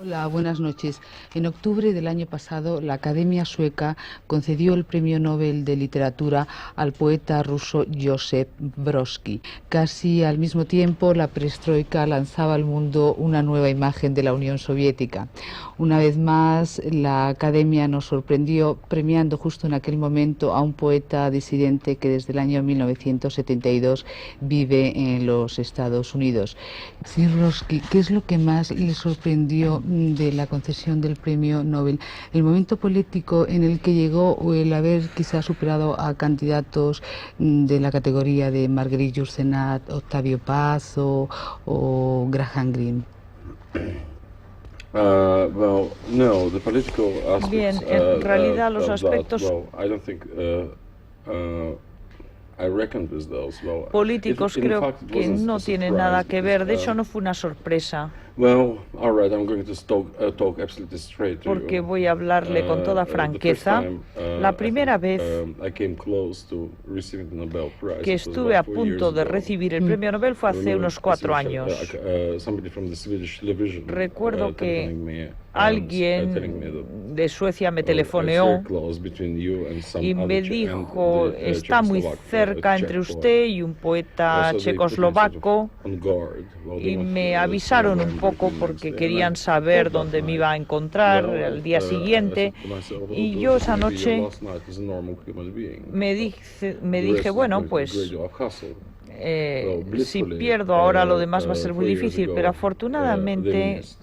Hola, buenas noches. En octubre del año pasado, la Academia Sueca concedió el Premio Nobel de Literatura al poeta ruso Josip Brodsky. Casi al mismo tiempo, la perestroika lanzaba al mundo una nueva imagen de la Unión Soviética. Una vez más, la Academia nos sorprendió premiando justo en aquel momento a un poeta disidente que desde el año 1972 vive en los Estados Unidos. Sí, Brodsky, ¿qué es lo que más le sorprendió de la concesión del premio Nobel? ¿El momento político en el que llegó o el haber quizás superado a candidatos de la categoría de Marguerite Yourcenar, Octavio Paz o Graham Greene? Well, no, the political Bien, aspects en realidad los of that, aspectos well, I don't think I reckoned with those. Well, políticos in creo fact, it que wasn't no a tienen nada surprise que ver. De because, hecho, no fue una sorpresa, well, all right, I'm going to talk absolutely straight to porque you. voy a hablarle con toda The first franqueza. time, La I primera think, vez I came close to receiving the Nobel Prize. que It was estuve a about 4 years punto de ago. recibir el premio Nobel fue I hace remember unos a 4 Swedish, años. somebody from the Swedish television Recuerdo que telephoning me and telling me that alguien de Suecia me it's very telefoneó close between you and some y me other dijo, and the, está muy Czechoslovak, cerca entre Czech poet. usted y un poeta So they put me sort of checoslovaco, on guard. Well, they y wanted me to know avisaron where un I'm poco working next porque day. querían And I saber thought that dónde me night, iba a encontrar well, al día I siguiente, said to myself, well, y it yo was esa maybe your noche last night as a normal human being. me The dije, rest is bueno, going to be a great pues deal of hassle. si Blissfully, pierdo ahora lo demás va a ser muy 4 years difícil, ago, pero they afortunadamente missed.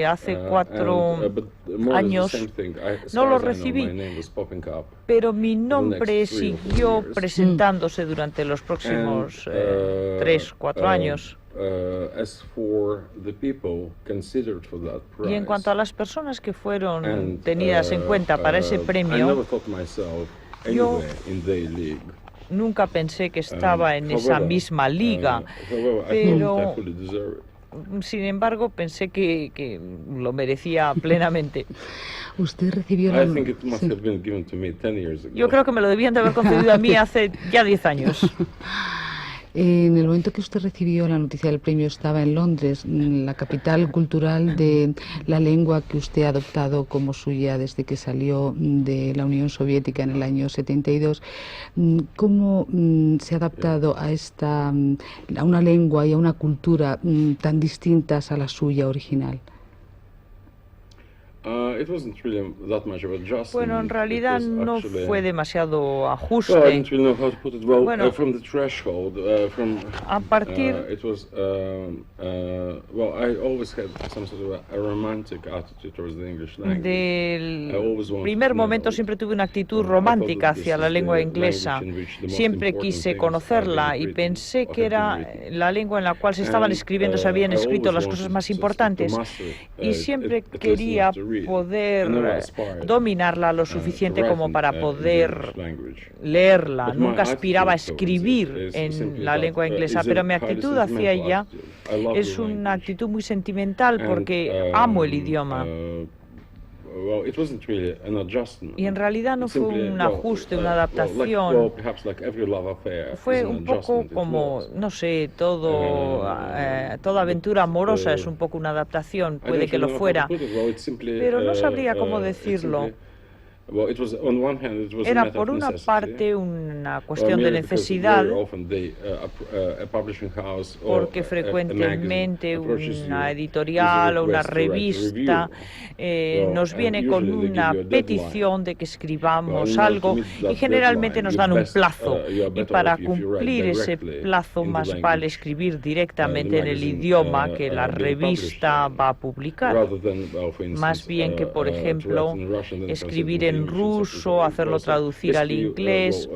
hace 4 But more or less the same años thing. As no far lo as I know, my recibí, name was popping up pero mi for the nombre next 3 or 4 siguió years. presentándose durante los próximos 3, 4 años. As for the people considered for that Y en prize, cuanto a las personas que fueron and, tenidas en cuenta para ese I premio, never thought myself yo anywhere in their league. nunca pensé que estaba en esa However, misma liga, however, I pero thought I fully deserve it. sin embargo pensé que lo merecía plenamente. Usted recibió la... I think it must have been given to me 10 years ago. Yo creo que me lo debían de haber concedido a mí hace ya 10 años. En el momento que usted recibió la noticia del premio estaba en Londres, la capital cultural de la lengua que usted ha adoptado como suya desde que salió de la Unión Soviética en el año 72. ¿Cómo se ha adaptado a una lengua y a una cultura tan distintas a la suya original? It wasn't really that much of adjustment. Bueno, en realidad It was no actually, fue demasiado well, I ajuste. don't really know how to put it. Well, Bueno, from the threshold, a partir it was, well, I always had some sort of a romantic attitude towards the English language. I always del wanted primer to know. momento siempre tuve una actitud I thought romántica that this hacia la is lengua the inglesa. language in which the most Siempre important quise things conocerla are y being pensé written, que or have era been written. la lengua en la cual se estaban escribiendo, se habían I escrito always las cosas wanted más to importantes, master y siempre at least quería enough to read. I poder never aspired dominarla lo suficiente como para poder leerla. But my Nunca aspiraba a attitude towards it escribir is en simply la that, lengua inglesa, is a pero mi highly actitud hacia sentimental ella attitude. I love es the una language. actitud muy sentimental porque amo el idioma. Well, it wasn't really an adjustment. Y en realidad no It's fue simply, un well, ajuste, una well, adaptación. perhaps like every love affair Fue is an un poco adjustment. It como, was. no sé, toda aventura amorosa es un poco una adaptación, I puede don't que lo really know how to fuera, put it. Well, it's simply, pero no sabría cómo it's decirlo. simply, well, it was, on one hand, it was a Era matter por of una necessity. parte una cuestión de Merely because necesidad, very often a publishing house or porque a frecuentemente magazine approaches una you editorial o with a una request to write a revista review. nos And viene con usually they give una you a petición de que escribamos in order to algo meet that y generalmente deadline, nos you're dan un best, plazo, you are y better para off if you write cumplir ese directly plazo in the más language, vale escribir directamente en el magazine, idioma que la being published revista in, va a publicar, rather than, for instance, más bien que, por to ejemplo, write in Russian, then escribir translate en into English, ruso, hacerlo traducir al basically, inglés.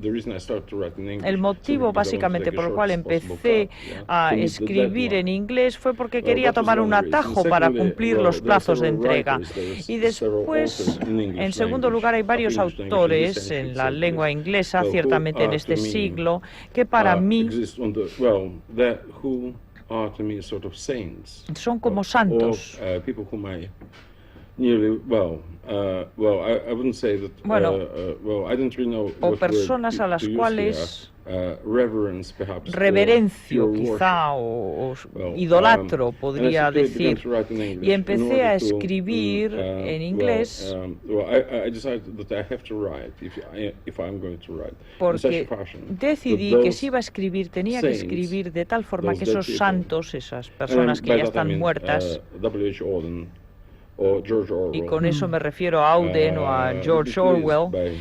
the reason I started to write in English, El motivo because I wanted to básicamente take por a el cual short possible empecé cut, yeah, a to meet the escribir en deadline. inglés fue porque Well, quería that was tomar one un reason. atajo para Secondly, cumplir well, los there are plazos de several entrega. writers, there's Y several después, authors in English en segundo language, lugar, hay of varios English language in this autores century, en la lengua inglesa, well, who ciertamente en are este to me, siglo, que para mí exist on the, well, who are to me sort of saints, son como or santos, people whom I nearly, I wouldn't say that, Bueno, I don't really know o what personas word a las to use cuales here. Reverence, perhaps, reverencio or pure quizá worship. o idolatro podría and I simply began decir, to write in English y in empecé order a to, escribir en inglés I decided that I have to write if I'm going to write in such a porque fashion decidí that que those si iba a escribir tenía que saints, escribir de tal forma those que dead esos people, santos, esas personas que by ya that I están mean, muertas, W.H. Auden or George y Orwell, con eso me refiero a Auden o a would be George pleased Orwell, by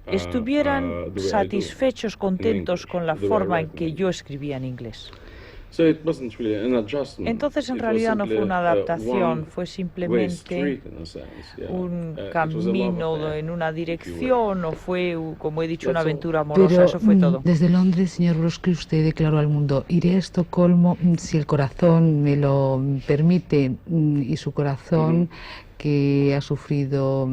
estuvieran the way I do satisfechos, in contentos English, con la the way I forma en write in que yo English. escribía en inglés. So it wasn't really an adjustment. Entonces en It was realidad no fue simply, una one adaptación, fue way simplemente street in a sense, yeah. un It was a love camino affair, en una if you will. dirección, o fue, como he dicho, una That's all. aventura amorosa, Pero eso fue todo. desde Londres, señor Brodsky, usted declaró al mundo: iré a Estocolmo si el corazón me lo permite, y su corazón, que ha sufrido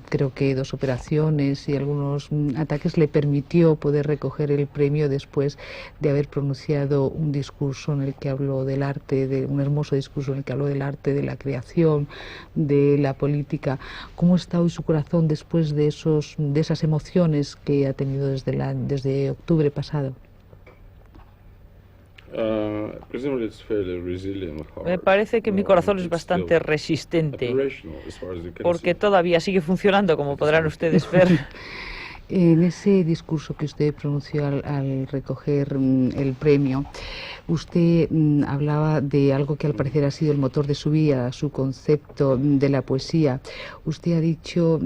creo que 2 operaciones y algunos ataques, le permitió poder recoger el premio después de haber pronunciado un discurso en el que habló del arte, un hermoso discurso en el que habló del arte, de la creación, de la política. ¿Cómo está hoy su corazón después de esas emociones que ha tenido desde octubre pasado? Presumably it's fairly resilient heart. Me parece que mi corazón es It's bastante still resistente, operational as far as you can porque see. todavía sigue funcionando, como podrán ustedes ver. En ese discurso que usted pronunció al recoger el premio, usted hablaba de algo que al parecer ha sido el motor de su vida, su concepto de la poesía. Usted ha dicho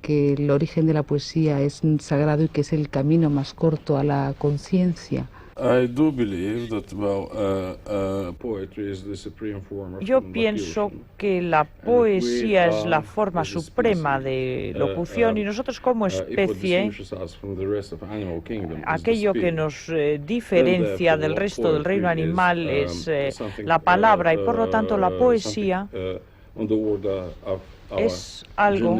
que el origen de la poesía es sagrado y que es el camino más corto a la conciencia. I do believe that, poetry is the supreme form of Yo human pienso locution. que la poesía es la forma suprema de locución, y nosotros como especie, aquello que nos diferencia del resto del reino animal es la palabra, y por lo tanto la poesía es algo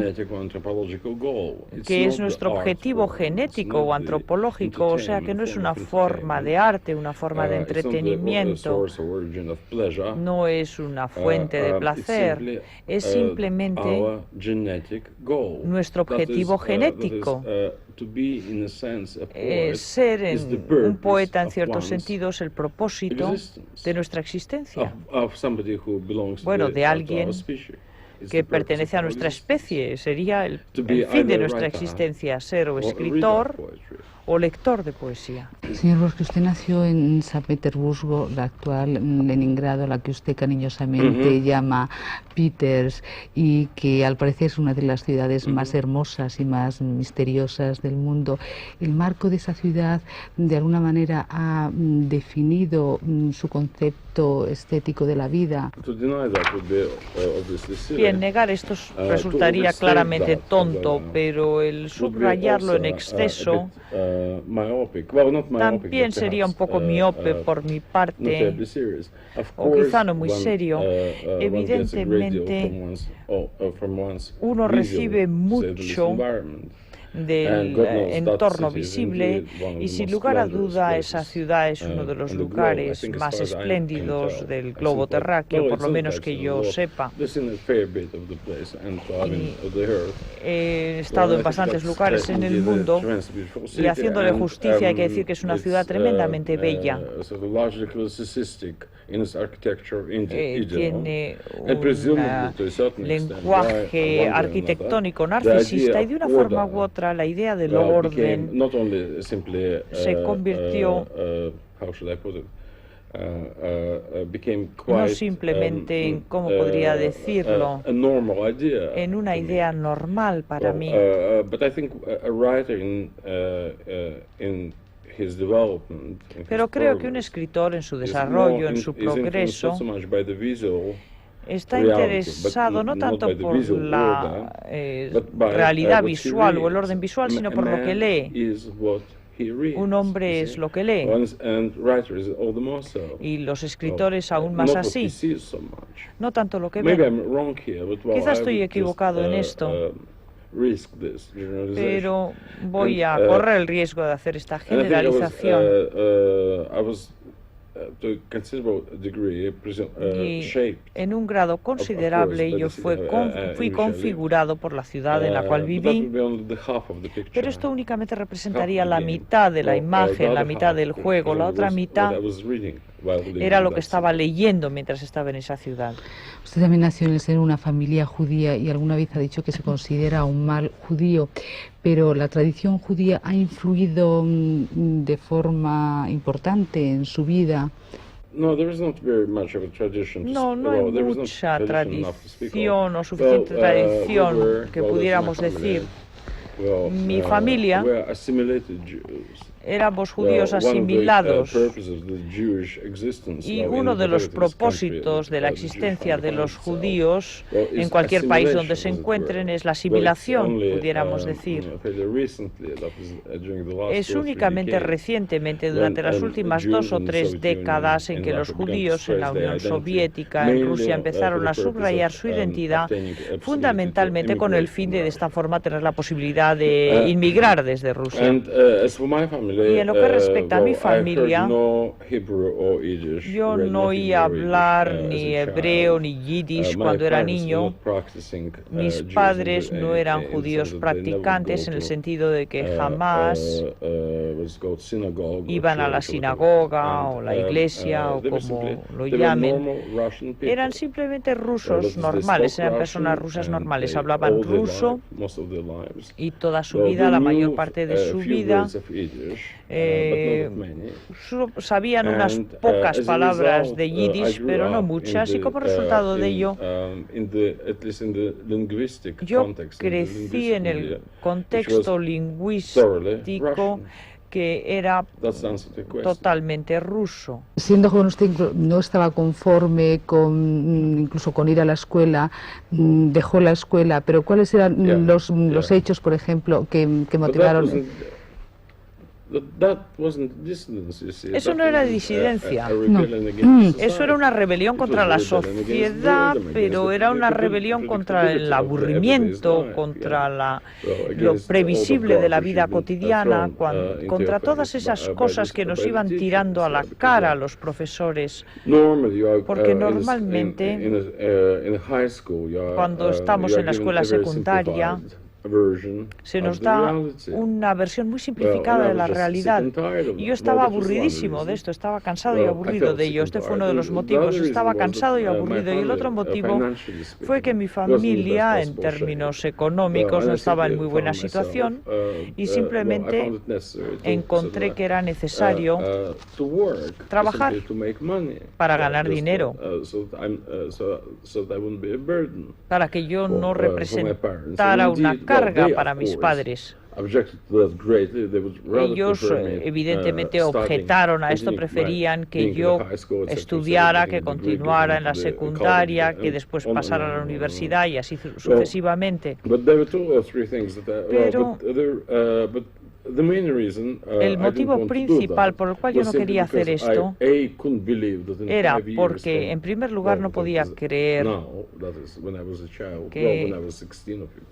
que es nuestro objetivo genético o antropológico, o sea que no es una forma de arte, una forma de entretenimiento, no es una fuente de placer, es simplemente nuestro objetivo genético. Ser un poeta, en cierto sentido, es el propósito de nuestra existencia. Bueno, de alguien que pertenece a nuestra especie, sería el fin de nuestra existencia, ser o escritor o lector de poesía. Señor Brodsky, usted nació en San Petersburgo, la actual Leningrado, la que usted cariñosamente llama Peters, y que al parecer es una de las ciudades más hermosas y más misteriosas del mundo. ¿El marco de esa ciudad de alguna manera ha definido su concepto estético de la vida? Bien, negar esto resultaría claramente tonto, pero el subrayarlo en exceso también sería un poco miope por mi parte, o quizá no muy serio. Evidentemente, uno recibe mucho del entorno visible, y sin lugar a duda esa ciudad es uno de los lugares más espléndidos del globo terráqueo, por lo menos que yo sepa. He estado en bastantes lugares en el mundo, y haciéndole justicia hay que decir que es una ciudad tremendamente bella. Tiene un lenguaje arquitectónico narcisista, y de una forma u otra la idea del orden se convirtió no simplemente en, ¿cómo podría decirlo?, en una idea normal para mí. Pero creo que un escritor en su desarrollo, en su progreso, está interesado no tanto por la realidad visual o el orden visual, sino por lo que lee. Un hombre es lo que lee, y los escritores aún más así, no tanto lo que ven. Quizás estoy equivocado en esto, pero voy a correr el riesgo de hacer esta generalización. Y en un grado considerable yo fui configurado por la ciudad en la cual viví, pero esto únicamente representaría la mitad de la imagen, la mitad del juego. La otra mitad era lo que estaba leyendo mientras estaba en esa ciudad. Usted también nació en el seno de una familia judía y alguna vez ha dicho que se considera un mal judío, pero la tradición judía ha influido de forma importante en su vida. No hay mucha tradición o suficiente tradición que pudiéramos decir. Mi familia éramos judíos asimilados y uno de los propósitos de la existencia de los judíos en cualquier país donde se encuentren es la asimilación, pudiéramos decir. Es únicamente recientemente, durante las últimas 2 o 3 décadas, en que los judíos en la Unión Soviética, en Rusia, empezaron a subrayar su identidad, fundamentalmente con el fin de esta forma tener la posibilidad de inmigrar desde Rusia. Y en lo que respecta a mi familia, yo no oía hablar ni hebreo ni yiddish cuando era niño. Mis padres no eran judíos practicantes en el sentido de que jamás iban a la sinagoga o la iglesia o como lo llamen. Eran simplemente rusos normales, eran personas rusas normales, hablaban ruso y toda su vida, la mayor parte de su vida, sabían unas pocas palabras de yiddish, pero no muchas, y como resultado de ello, yo crecí en el contexto lingüístico que era totalmente ruso. Siendo joven, usted no estaba conforme incluso con ir a la escuela, dejó la escuela, pero ¿cuáles eran los hechos, por ejemplo, que motivaron? Eso no era disidencia. Eso era una rebelión contra la sociedad, pero era una rebelión contra el aburrimiento, contra lo previsible de la vida cotidiana, contra todas esas cosas que nos iban tirando a la cara a los profesores. Porque normalmente, cuando estamos en la escuela secundaria, se nos da una versión muy simplificada de la realidad. Y yo estaba aburridísimo de esto, estaba cansado y aburrido de ello. Este fue uno de los motivos, estaba cansado y aburrido. Y el otro motivo fue que mi familia, en términos económicos, no estaba en muy buena situación y simplemente encontré que era necesario trabajar para ganar dinero, para que yo no representara una carga para mis padres. Ellos evidentemente objetaron a esto, preferían que yo estudiara, que continuara en la secundaria, que después pasara a la universidad y así sucesivamente. Pero el motivo principal por el cual yo no quería hacer esto era porque, en primer lugar, no podía creer que,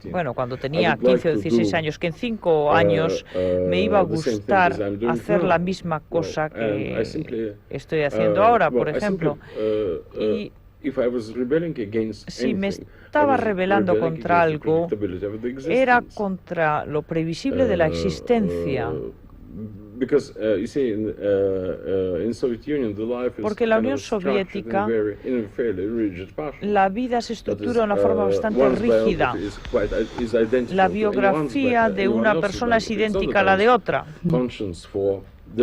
bueno, cuando tenía 15 o 16 años, que en 5 años me iba a gustar hacer la misma cosa que estoy haciendo ahora, por ejemplo. Y si me estaba rebelando contra algo, era contra lo previsible de la existencia. Porque en la Unión Soviética la vida se estructura de una forma bastante rígida. La biografía de una persona es idéntica a la de otra. Y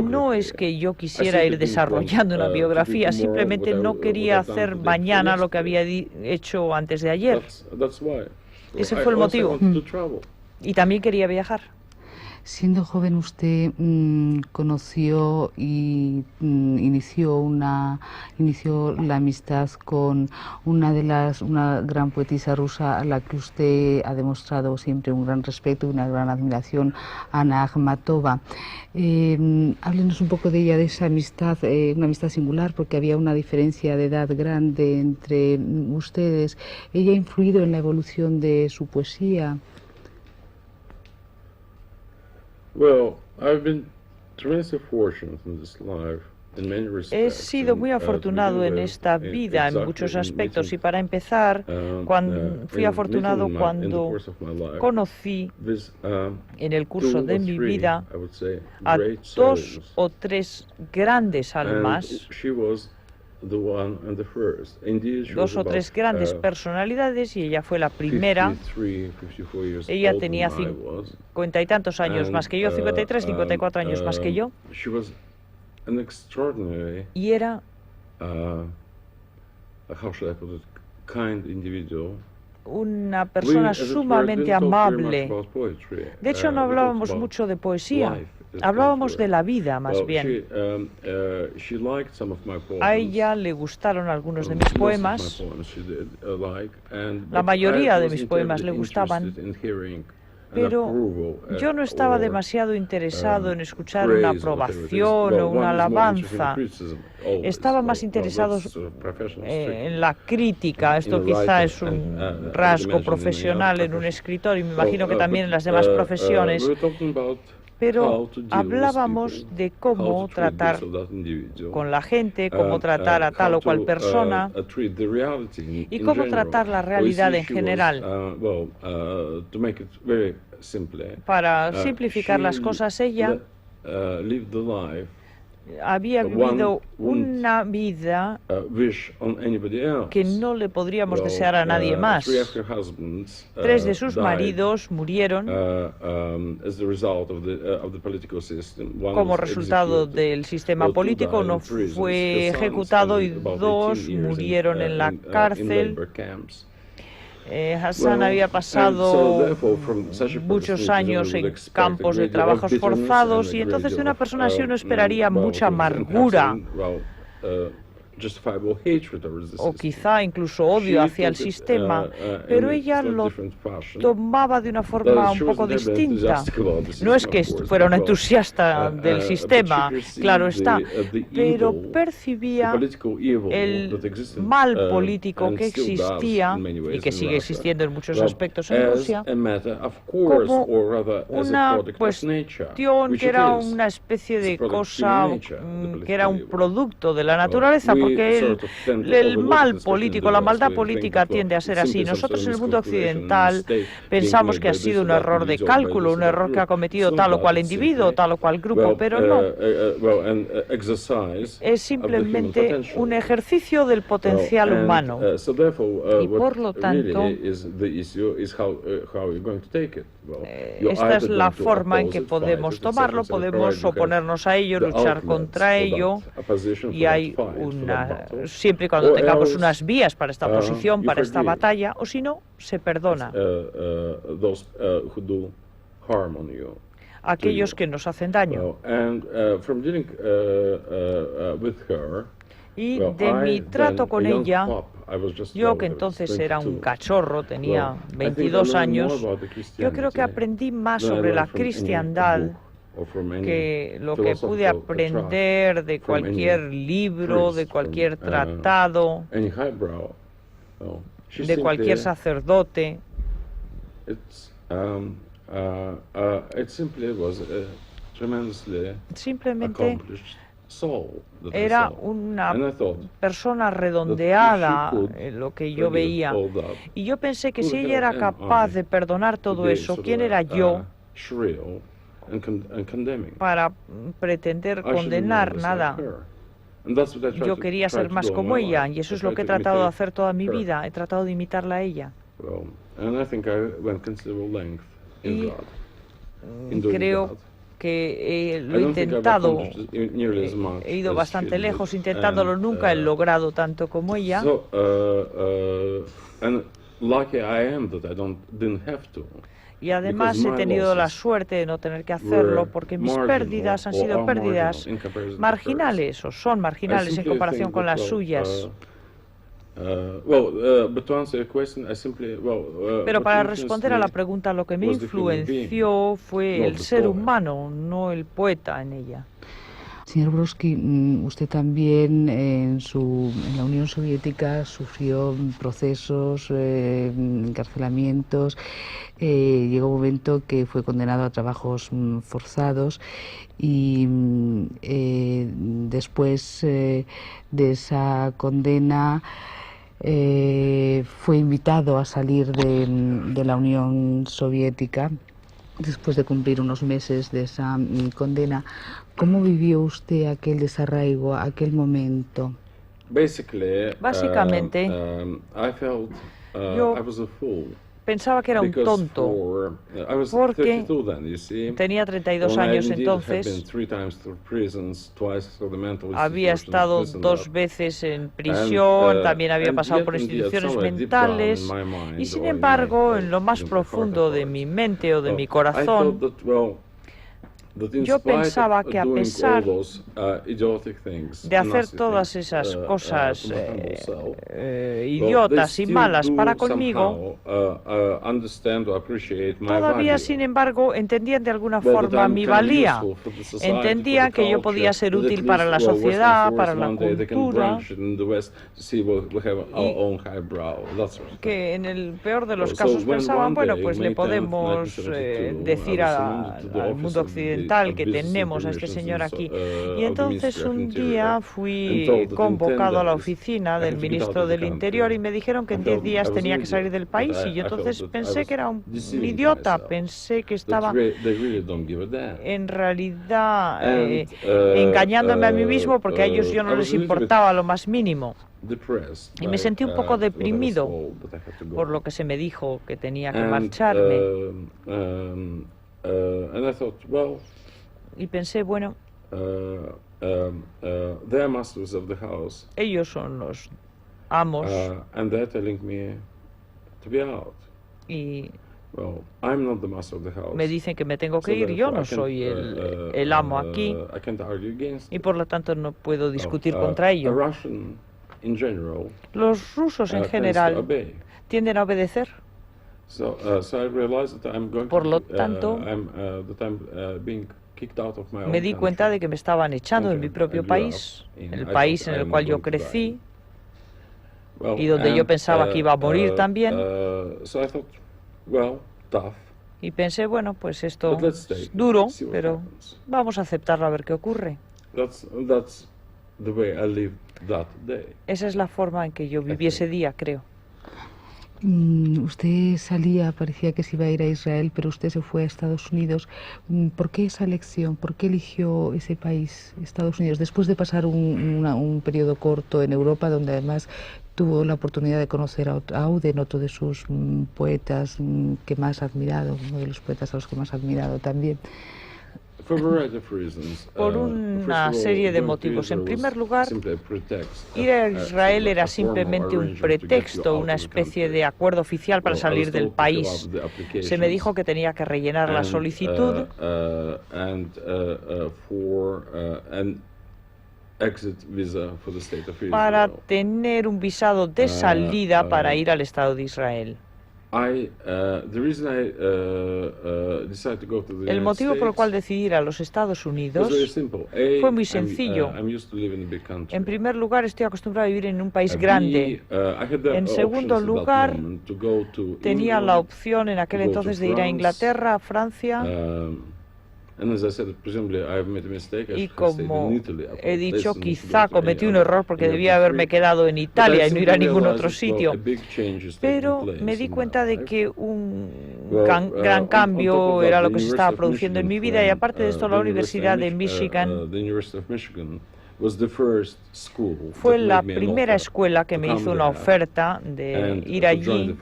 no es que yo quisiera ir desarrollando una biografía, simplemente no quería hacer mañana lo que había hecho antes de ayer. Ese fue el motivo. Y también quería viajar. Siendo joven usted conoció y inició la amistad con una gran poetisa rusa a la que usted ha demostrado siempre un gran respeto y una gran admiración, Ana Akhmatova. Háblenos un poco de ella, de esa amistad, una amistad singular porque había una diferencia de edad grande entre ustedes. ¿Ella ha influido en la evolución de su poesía? Well, I've been tremendously fortunate in this life. He sido muy afortunado en esta vida en muchos aspectos y para empezar, fui afortunado cuando conocí en el curso de mi vida a 2 o 3 grandes almas, 2 o 3 grandes personalidades, y ella fue la primera. Ella tenía 50 y tantos años más que yo, 53, 54 años más que yo. Y era una persona sumamente amable. De hecho, no hablábamos mucho de poesía, hablábamos de la vida más bien. A ella le gustaron algunos de mis poemas, la mayoría de mis poemas le gustaban, pero yo no estaba demasiado interesado en escuchar una aprobación o una alabanza. Estaba más interesado en la crítica. Esto quizá es un rasgo profesional en un escritor y me imagino que también en las demás profesiones. Pero hablábamos de cómo tratar con la gente, cómo tratar a tal o cual persona y cómo tratar la realidad en general. Para simplificar las cosas, ella había vivido una vida que no le podríamos desear a nadie más. 3 de sus maridos murieron como resultado del sistema político. Uno fue ejecutado y 2 murieron en la cárcel. Hassan había pasado muchos años en campos de trabajos forzados y entonces de una persona así uno esperaría mucha amargura o quizá incluso odio hacia el sistema, pero ella lo tomaba de una forma un poco distinta. No es que fuera una entusiasta del sistema, claro está, pero percibía el mal político que existía y que sigue existiendo en muchos aspectos en Rusia como una cuestión que era una especie de cosa que era un producto de la naturaleza, porque el mal político, la maldad política tiende a ser así. Nosotros en el mundo occidental pensamos que ha sido un error de cálculo, un error que ha cometido tal o cual individuo, tal o cual grupo, pero no. Es simplemente un ejercicio del potencial humano. Y por lo tanto, esta es la forma en que podemos tomarlo, podemos oponernos a ello, luchar contra ello, y hay siempre y cuando tengamos unas vías para esta oposición, para esta batalla, o si no, se perdona. Aquellos que nos hacen daño. Y de mi trato con ella, yo que entonces era un cachorro, tenía 22 años, yo creo que aprendí más sobre la cristiandad que lo que pude aprender de cualquier libro, de cualquier tratado, de cualquier sacerdote. Simplemente era una persona redondeada, lo que yo veía. Y yo pensé que si ella era capaz de perdonar todo eso, ¿quién era yo para pretender condenar nada? Yo quería ser más como ella, y eso es lo que he tratado de hacer toda mi vida. He tratado de imitarla a ella. Y creo que lo he intentado, he ido bastante lejos intentándolo, nunca he logrado tanto como ella. Y además he tenido la suerte de no tener que hacerlo, porque mis pérdidas han sido pérdidas marginales, o son marginales en comparación con las suyas. Pero para responder a la pregunta, lo que me influenció fue el ser humano, no el poeta en ella. Señor Brodsky, usted también en la Unión Soviética sufrió procesos, encarcelamientos. Llegó un momento que fue condenado a trabajos forzados y después de esa condena fue invitado a salir de la Unión Soviética después de cumplir unos meses de esa condena. ¿Cómo vivió usted aquel desarraigo, aquel momento? Básicamente, yo pensaba que era un tonto, porque tenía 32 años entonces, había estado 2 veces en prisión, también había pasado por instituciones mentales, y sin embargo, en lo más profundo de mi mente o de mi corazón, yo pensaba que a pesar de hacer todas esas cosas idiotas y malas para conmigo, todavía, sin embargo, entendían de alguna forma mi valía. Entendían que yo podía ser útil para la sociedad, para la cultura, y que en el peor de los casos pensaban, bueno, pues le podemos decir al mundo occidental que tenemos a este señor aquí. Y entonces un día fui convocado a la oficina del ministro del Interior y me dijeron que en 10 días tenía que salir del país, y yo entonces pensé que era un idiota, pensé que estaba en realidad engañándome a mí mismo, porque a ellos yo no les importaba lo más mínimo. Y me sentí un poco deprimido por lo que se me dijo que tenía que marcharme. Y pensé, bueno, ellos son los amos, y me dicen que me tengo que ir. Yo no soy el amo aquí, y por lo tanto no puedo discutir contra ello. Los rusos en general tienden a obedecer. Por lo tanto, me di cuenta de que me estaban echando de mi propio país, el país en el cual yo crecí y donde yo pensaba que iba a morir también. Y pensé, bueno, pues esto es duro, pero vamos a aceptarlo a ver qué ocurre. Esa es la forma en que yo viví ese día, creo. Usted salía, parecía que se iba a ir a Israel, pero usted se fue a Estados Unidos. ¿Por qué esa elección? ¿Por qué eligió ese país, Estados Unidos, después de pasar un periodo corto en Europa, donde además tuvo la oportunidad de conocer a Auden, otro de sus poetas que más ha admirado, uno de los poetas a los que más ha admirado también? Por una serie de motivos. En primer lugar, ir a Israel era simplemente un pretexto, una especie de acuerdo oficial para salir del país. Se me dijo que tenía que rellenar la solicitud para tener un visado de salida para ir al Estado de Israel. El motivo por el cual decidí ir a los Estados Unidos fue muy sencillo. En primer lugar, estoy acostumbrado a vivir en un país grande. En segundo lugar, tenía la opción en aquel entonces de ir a Inglaterra, a Francia. Y como he dicho, quizá cometí un error porque debía haberme quedado en Italia y no ir a ningún otro sitio. Pero me di cuenta de que un gran cambio era lo que se estaba produciendo en mi vida, y aparte de esto, la Universidad de Michigan fue la primera escuela que me hizo una oferta de ir allí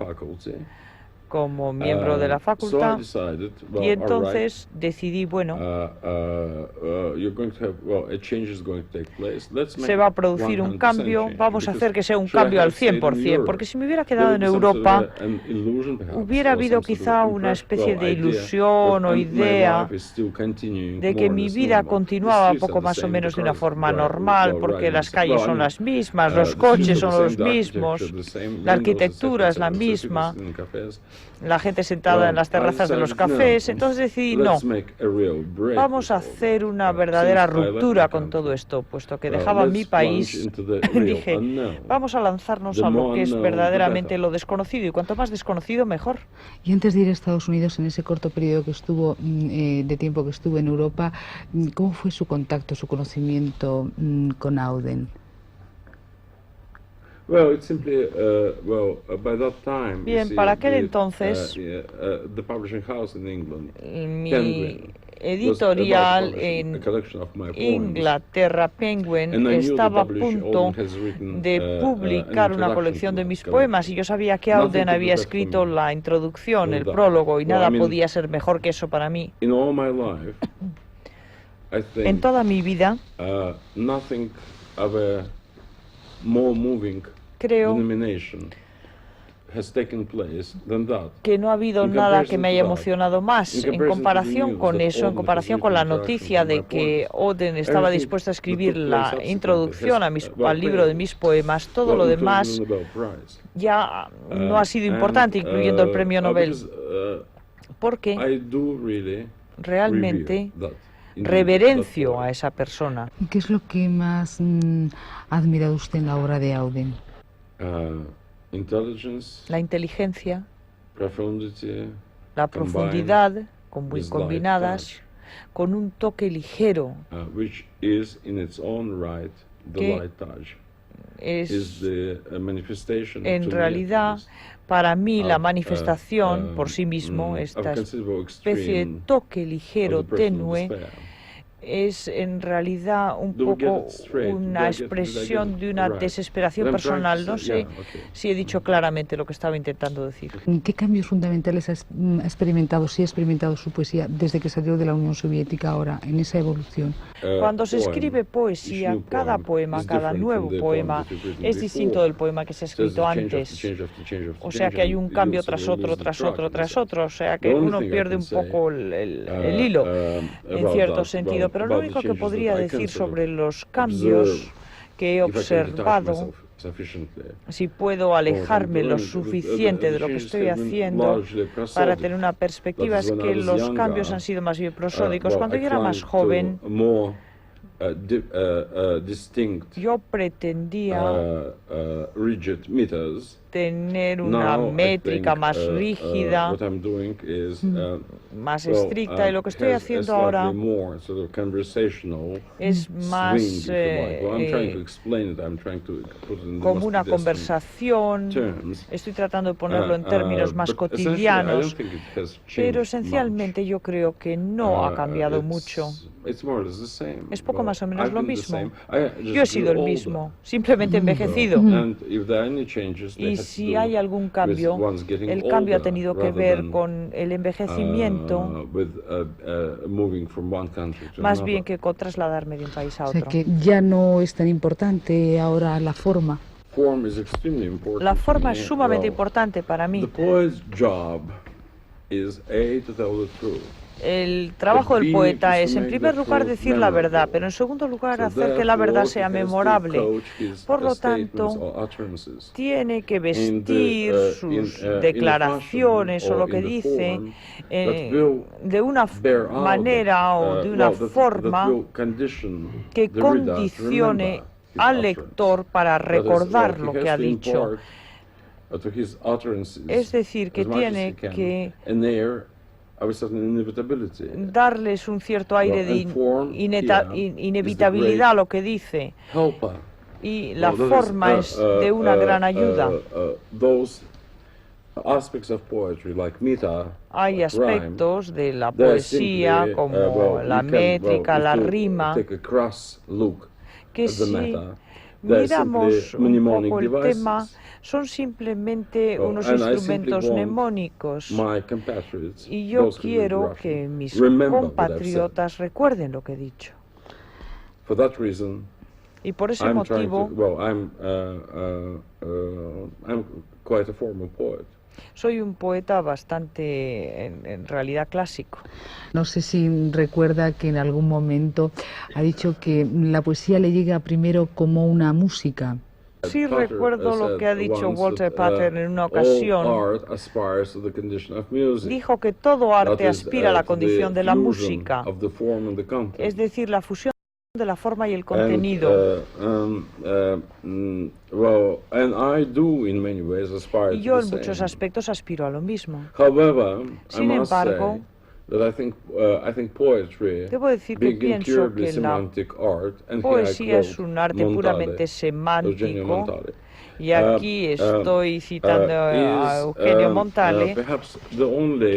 como miembro de la facultad, y entonces decidí, bueno, se va a producir un cambio, vamos a hacer que sea un cambio al 100%, porque si me hubiera quedado en Europa, hubiera habido quizá una especie de ilusión o idea de que mi vida continuaba poco más o menos de una forma normal, porque las calles son las mismas, los coches son los mismos, la arquitectura es la misma, la gente sentada en las terrazas de los cafés. Entonces decidí, no, vamos a hacer una verdadera ruptura con todo esto, puesto que dejaba mi país. Dije, vamos a lanzarnos a lo que es verdaderamente lo desconocido, y cuanto más desconocido, mejor. Y antes de ir a Estados Unidos, en ese corto periodo que estuvo, de tiempo que estuvo en Europa, ¿cómo fue su contacto, su conocimiento con Auden? Bien, para aquel entonces, mi editorial en Inglaterra, Penguin, estaba a punto de publicar una colección de mis poemas, y yo sabía que Auden había escrito la introducción, el prólogo, y nada podía ser mejor que eso para mí. En toda mi vida, creo que no ha habido nada que me haya emocionado más en comparación con eso, en comparación con la noticia de que Auden estaba dispuesto a escribir la introducción al libro de mis poemas. Todo lo demás ya no ha sido importante, incluyendo el premio Nobel, porque realmente reverencio a esa persona. ¿Qué es lo que más ha admirado usted en la obra de Auden? La inteligencia, la profundidad, muy combinadas, con un toque ligero, que es en realidad para mí la manifestación por sí mismo, esta especie de toque ligero, tenue, es en realidad un poco una expresión de una desesperación personal. No sé si he dicho claramente lo que estaba intentando decir. ¿Qué cambios fundamentales ha experimentado, si ha experimentado su poesía desde que salió de la Unión Soviética ahora, en esa evolución? Cuando se escribe poesía, cada poema, cada nuevo poema es distinto del poema que se ha escrito antes. O sea que hay un cambio tras otro, tras otro, tras otro. O sea que uno pierde un poco el hilo, en cierto sentido. Pero lo único que podría decir sobre los cambios que he observado, si puedo alejarme lo suficiente de lo que estoy haciendo para tener una perspectiva, es que los cambios han sido más bien prosódicos. Cuando yo era más joven, yo pretendía tener una métrica más rígida, más estricta, y lo que estoy haciendo ahora es más como una conversación. Estoy tratando de ponerlo en términos más cotidianos, pero esencialmente yo creo que no ha cambiado mucho. Es poco más o menos lo mismo. Yo he sido el mismo, simplemente envejecido. Y si hay algún cambio, el cambio ha tenido que ver con el envejecimiento, más bien que con trasladarme de un país a otro. O sea que ya no es tan importante ahora la forma. La forma es sumamente importante para mí. El trabajo del poeta es, en primer lugar, decir la verdad, pero en segundo lugar, hacer que la verdad sea memorable. Por lo tanto, tiene que vestir sus declaraciones o lo que dice de una manera o de una forma que condicione al lector para recordar lo que ha dicho. Es decir, que tiene que darles un cierto aire de inevitabilidad a lo que dice, y la forma es de una gran ayuda. Hay aspectos de la poesía como la métrica, la rima, que si miramos un poco el tema, son simplemente unos instrumentos mnemónicos, y yo quiero que mis compatriotas recuerden lo que he dicho. Y por ese motivo, soy un poeta bastante, en realidad, clásico. No sé si recuerda que en algún momento ha dicho que la poesía le llega primero como una música. Sí recuerdo lo que ha dicho Walter Pater en una ocasión. Dijo que todo arte aspira a la condición de la música, es decir, la fusión de la forma y el contenido. Y yo en muchos aspectos aspiro a lo mismo. Sin embargo, debo decir que pienso que la poesía es un arte puramente semántico, y aquí estoy citando a Eugenio Montale.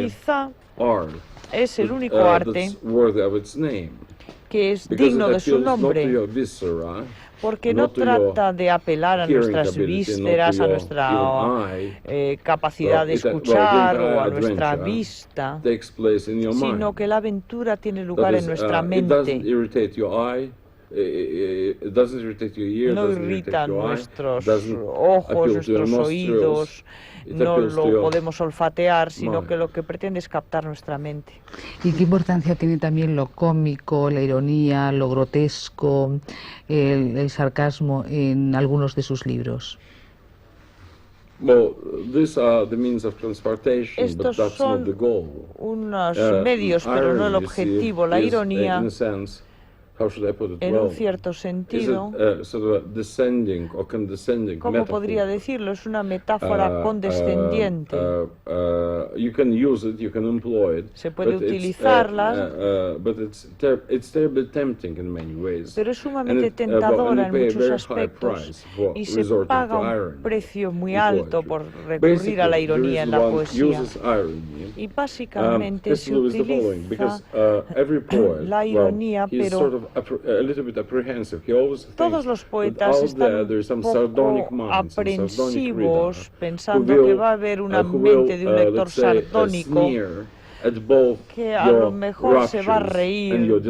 Quizá es el único arte que es digno de su nombre, porque no trata de apelar a nuestras vísceras, a nuestra capacidad de escuchar o a nuestra vista, sino que la aventura tiene lugar en nuestra mente. No irrita nuestros ojos, nuestros oídos, no lo podemos olfatear, sino que lo que pretende es captar nuestra mente. ¿Y qué importancia tiene también lo cómico, la ironía, lo grotesco, el sarcasmo en algunos de sus libros? Estos son unos medios, pero no el objetivo. La ironía, en un cierto sentido, ¿cómo podría decirlo? Es una metáfora condescendiente. Se puede utilizarla, pero es sumamente tentadora en muchos aspectos, y se paga un precio muy alto por recurrir a la ironía en la poesía. Y básicamente se utiliza la ironía, pero todos los poetas están un poco aprensivos, pensando que va a haber una mente de un lector sardónico que a lo mejor se va a reír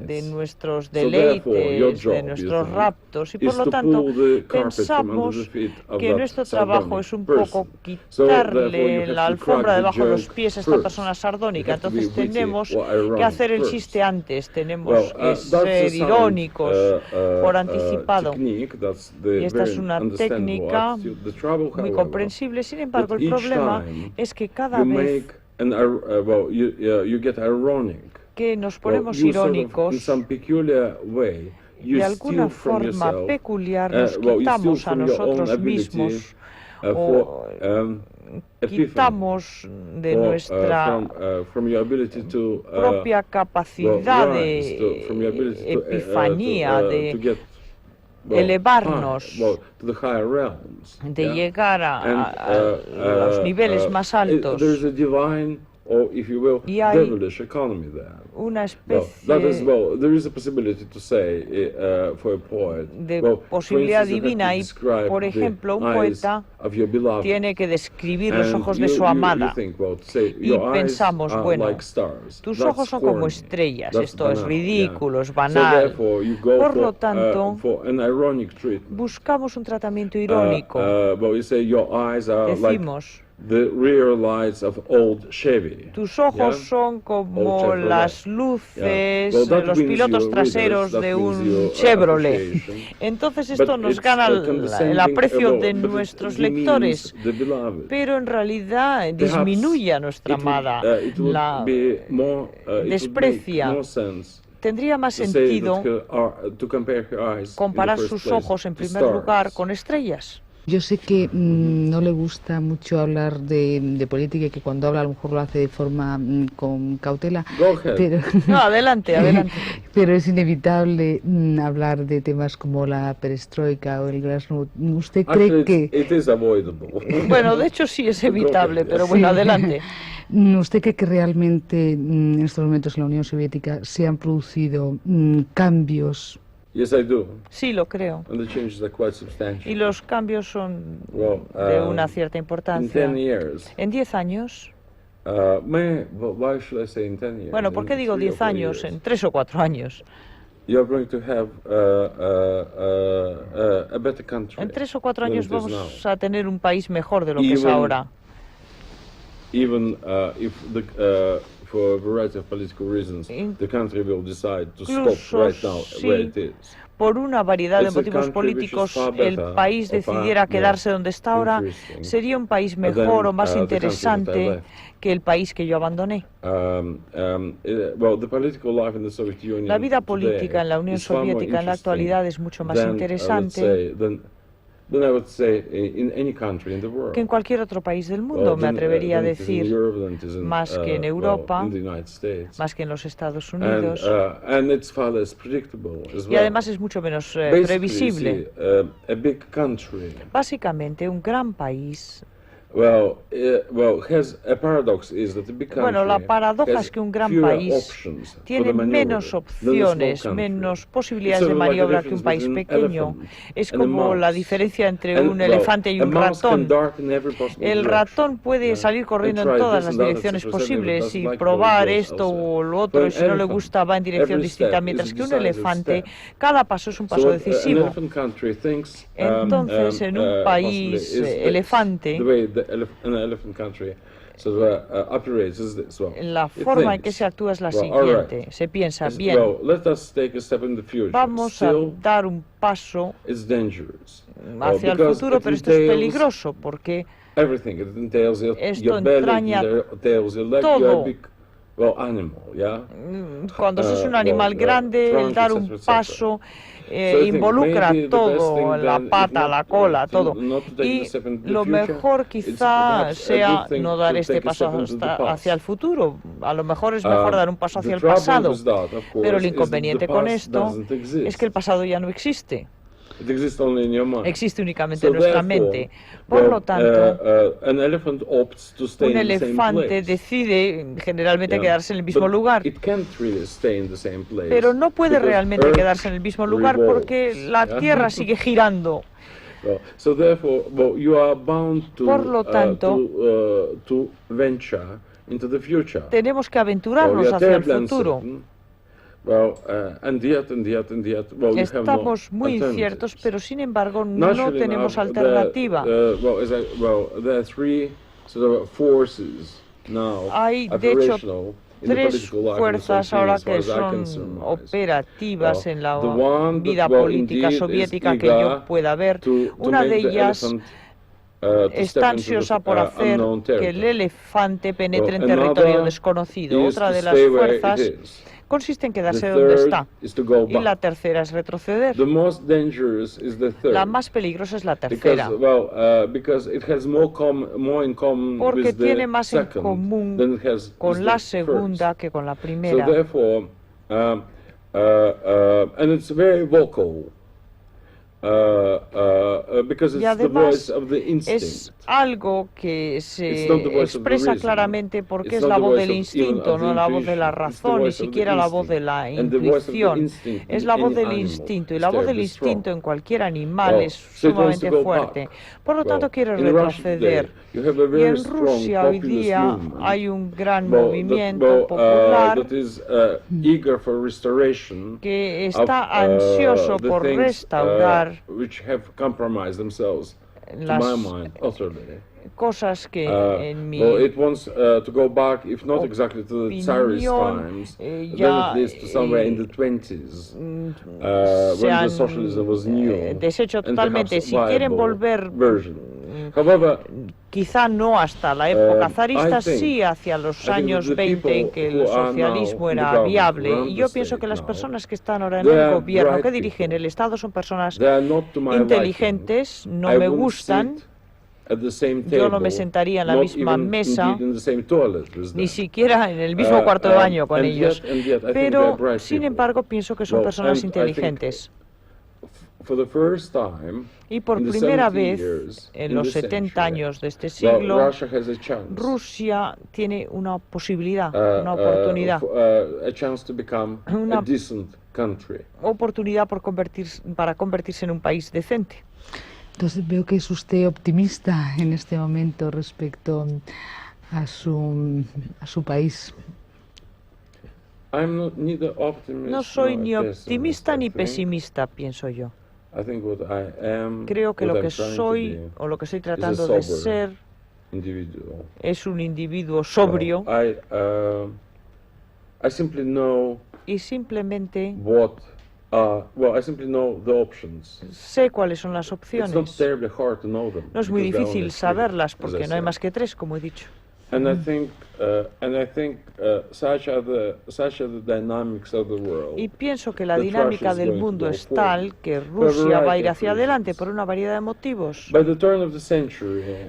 de nuestros deleites, de nuestros raptos, y por lo tanto pensamos que nuestro trabajo es un poco quitarle la alfombra debajo de los pies a esta persona sardónica. Entonces tenemos que hacer el chiste antes, tenemos que ser irónicos por anticipado. Y esta es una técnica muy comprensible. Sin embargo, el problema es que cada vez que nos ponemos irónicos, de alguna forma peculiar nos quitamos a nosotros mismos, o quitamos de nuestra propia capacidad de epifanía, de elevarnos, de llegar a los niveles más altos. Y hay una especie de posibilidad divina, y por ejemplo un poeta tiene que describir los ojos de su amada, y pensamos, bueno, tus ojos son como estrellas, esto es ridículo, es banal. Por lo tanto, buscamos un tratamiento irónico. Decimos, tus ojos son como las luces, los pilotos traseros de un Chevrolet. Entonces esto nos gana el aprecio de nuestros lectores, pero en realidad disminuye a nuestra amada, la desprecia. Tendría más sentido comparar sus ojos, en primer lugar, con estrellas. Yo sé que no le gusta mucho hablar de política, y que cuando habla a lo mejor lo hace de forma con cautela. Pero, no, adelante. Pero es inevitable hablar de temas como la perestroika o el glasnost. ¿Usted cree que...? Bueno, de hecho sí es evitable, pero bueno, adelante. ¿Usted cree que realmente en estos momentos en la Unión Soviética se han producido cambios? Yes, I do. Sí, lo creo. And the changes are quite substantial. Y los cambios son de una cierta importancia. In 10 years, en 10 años. Why should I say in 10 years? Bueno, ¿por qué digo 10 años? En 3 o 4 años. You're going to have a better country. En 3 o 4 años vamos a tener un país mejor de lo que es ahora. even if for a variety of political reasons, the country will decide to stop right now where it is. Por una variedad de motivos políticos, el país decidiera quedarse donde está ahora, sería un país mejor o más interesante que el país que yo abandoné. La vida política en la Unión Soviética en la actualidad es mucho más interesante que en cualquier otro país del mundo, me atrevería a decir, más que en Europa, más que en los Estados Unidos, y además es mucho menos previsible. Básicamente, un gran país. Bueno, la paradoja es que un gran país tiene menos opciones, menos posibilidades de maniobra que un país pequeño. Es como la diferencia entre un elefante y un ratón. El ratón puede salir corriendo en todas las direcciones posibles y probar esto o lo otro, y si no le gusta va en dirección distinta, mientras que un elefante, cada paso es un paso decisivo. Entonces, en un país elefante, la forma en que se actúa es la siguiente. Se piensa, bien, vamos a dar un paso hacia el futuro, pero esto es peligroso porque esto entraña todo. Cuando sos un animal grande, el dar un paso involucra todo, la pata, la cola, todo. Y lo mejor quizá sea no dar este paso hacia el futuro. A lo mejor es mejor dar un paso hacia el pasado. Pero el inconveniente con esto es que el pasado ya no existe. Existe únicamente en nuestra mente. Por lo tanto, un elefante decide generalmente quedarse en el mismo lugar, pero no puede realmente quedarse en el mismo lugar porque la Tierra sigue girando. Por lo tanto, tenemos que aventurarnos hacia el futuro. Estamos muy inciertos, pero sin embargo no tenemos alternativa. Hay, de hecho, tres fuerzas ahora que son operativas en la vida política soviética que yo pueda ver. Una de ellas está ansiosa por hacer que el elefante penetre en territorio desconocido. Otra de las fuerzas consiste en quedarse donde está. Y la tercera es retroceder. La más peligrosa es la tercera. Porque tiene más en común con la segunda que con la primera. Y además es algo que se expresa claramente porque es la voz del instinto, no la voz de la razón, ni siquiera la voz de la intuición. Es la voz del instinto, y la voz del instinto en cualquier animal es sumamente fuerte. Por lo tanto, quiere retroceder. Y en Rusia hoy día hay un gran movimiento popular que está ansioso por restaurar las cosas que en mi opinión ya se han deshecho totalmente. Si quieren volver, quizá no hasta la época zarista, sí hacia los años 20 en que el socialismo era viable. Y yo pienso que las personas que están ahora en el gobierno, que dirigen el Estado, son personas inteligentes, no me gustan. Yo no me sentaría en la misma mesa, ni siquiera en el mismo cuarto de baño con ellos, pero sin embargo pienso que son personas inteligentes. Y por primera vez en los 70 años de este siglo, Rusia tiene una posibilidad, una oportunidad, para convertirse en un país decente. Entonces veo que es usted optimista en este momento respecto a su país. No soy ni optimista ni pesimista, pienso yo. Creo que lo que soy o lo que estoy tratando de ser es un individuo sobrio y simplemente sé cuáles son las opciones. No es muy difícil saberlas porque no hay más que tres, como he dicho. Y pienso que la dinámica del mundo es tal que Rusia va a ir hacia adelante por una variedad de motivos.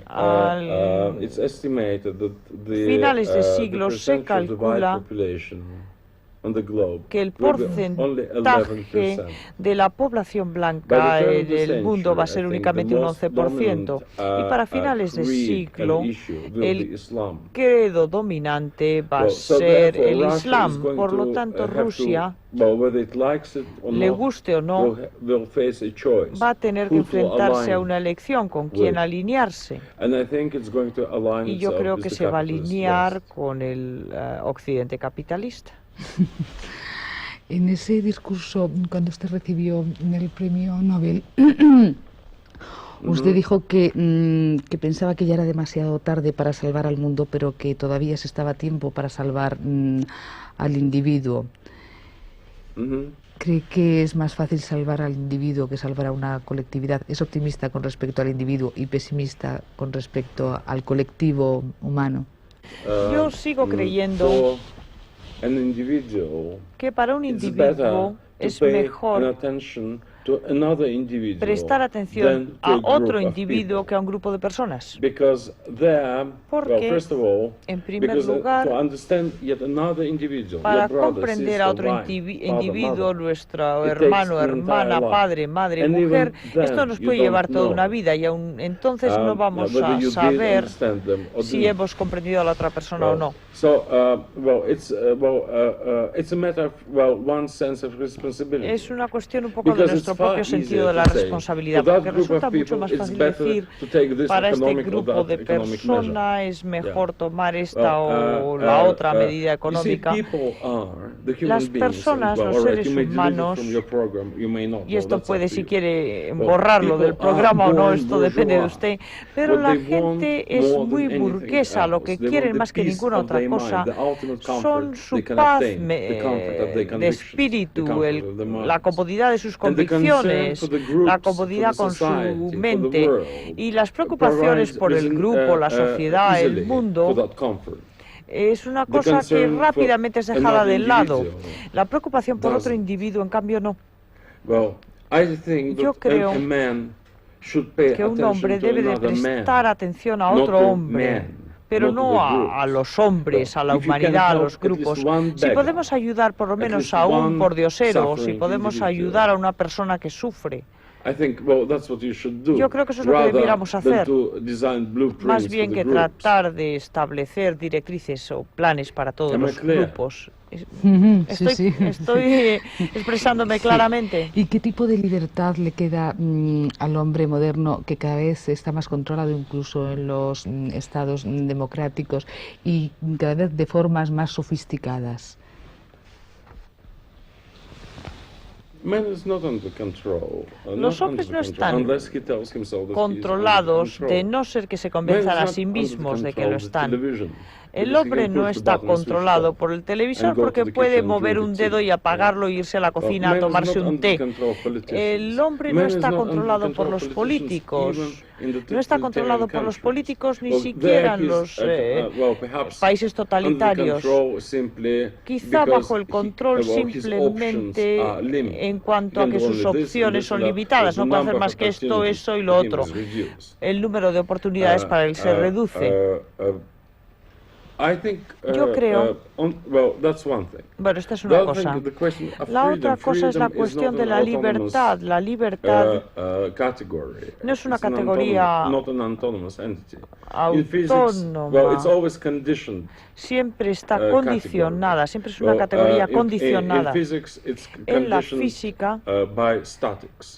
Al finales de siglo se calcula que el porcentaje de la población blanca en el mundo va a ser únicamente un 11%. Y para finales de siglo, el credo dominante va a ser el Islam. Por lo tanto, Rusia, le guste o no, va a tener que enfrentarse a una elección con quién alinearse. Y yo creo que se va a alinear con el occidente capitalista. En ese discurso, cuando usted recibió el premio Nobel, usted dijo que pensaba que ya era demasiado tarde para salvar al mundo, pero que todavía se estaba a tiempo para salvar al individuo. ¿Cree que es más fácil salvar al individuo que salvar a una colectividad? ¿Es optimista con respecto al individuo y pesimista con respecto al colectivo humano? Yo sigo creyendo que para un individuo es mejor prestar atención a otro individuo que a un grupo de personas. Porque, en primer lugar, para comprender a otro individuo, nuestro hermano, hermana, padre, madre, mujer, esto nos puede llevar toda una vida y aún entonces no vamos a saber si hemos comprendido a la otra persona o no. Es una cuestión un poco de nuestro propio sentido de la responsabilidad, porque resulta mucho más fácil decir para este grupo de personas es mejor tomar esta o la otra medida económica. Las personas, los seres humanos, y esto puede, si quiere, borrarlo del programa o no, esto depende de usted, pero la gente es muy burguesa, lo que quieren más que ninguna otra cosa son su paz de espíritu, la comodidad de sus convicciones, la comodidad con su mente y las preocupaciones por el grupo, la sociedad, el mundo. Es una cosa que rápidamente es dejada de lado. La preocupación por otro individuo, en cambio, no. Yo creo que un hombre debe de prestar atención a otro hombre, pero no a los hombres, a la humanidad, a los grupos. Si podemos ayudar por lo menos a un pordiosero, si podemos ayudar a una persona que sufre, yo creo que eso es lo que debiéramos hacer, más bien que tratar de establecer directrices o planes para todos los grupos. Estoy expresándome claramente. ¿Y qué tipo de libertad le queda al hombre moderno, que cada vez está más controlado incluso en los estados democráticos y cada vez de formas más sofisticadas? Los hombres no están controlados, de no ser que se convenzan a sí mismos de que lo están. El hombre no está controlado por el televisor porque puede mover un dedo y apagarlo e irse a la cocina a tomarse un té. El hombre no está controlado por los políticos. No está controlado por los políticos ni siquiera en los países totalitarios. Quizá bajo el control simplemente en cuanto a que sus opciones son limitadas. No puede hacer más que esto, eso y lo otro. El número de oportunidades para él se reduce. Yo creo, bueno, esta es una cosa. La otra cosa es la cuestión de la libertad. La libertad no es una categoría autónoma. Siempre está condicionada, siempre es una categoría condicionada. En la física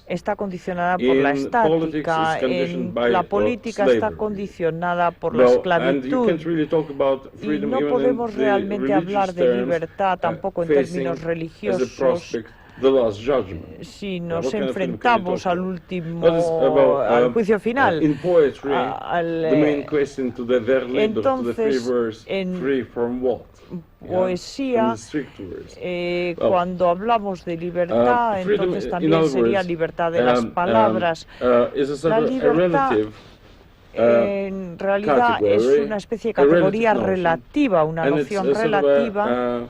está condicionada por la estática, en la política está condicionada por la esclavitud. Y no podemos realmente hablar de libertad tampoco en términos religiosos, si nos enfrentamos al último, al juicio final, entonces en poesía, cuando hablamos de libertad, entonces también sería libertad de las palabras. La libertad en realidad es una especie de categoría relativa, una noción relativa.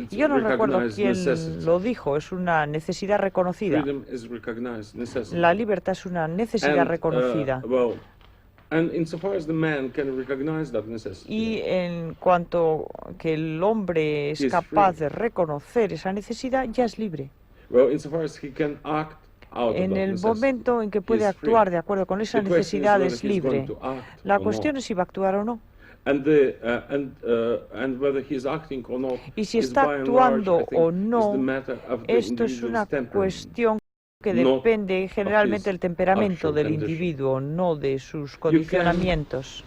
Yo no recuerdo quién lo dijo, es una necesidad reconocida. La libertad es una necesidad reconocida. Y en cuanto que el hombre es capaz de reconocer esa necesidad, ya es libre. En el momento en que puede actuar de acuerdo con esa necesidad es libre. La cuestión es si va a actuar o no. Y si está actuando o no, esto es una cuestión que depende generalmente del temperamento del individuo, no de sus condicionamientos.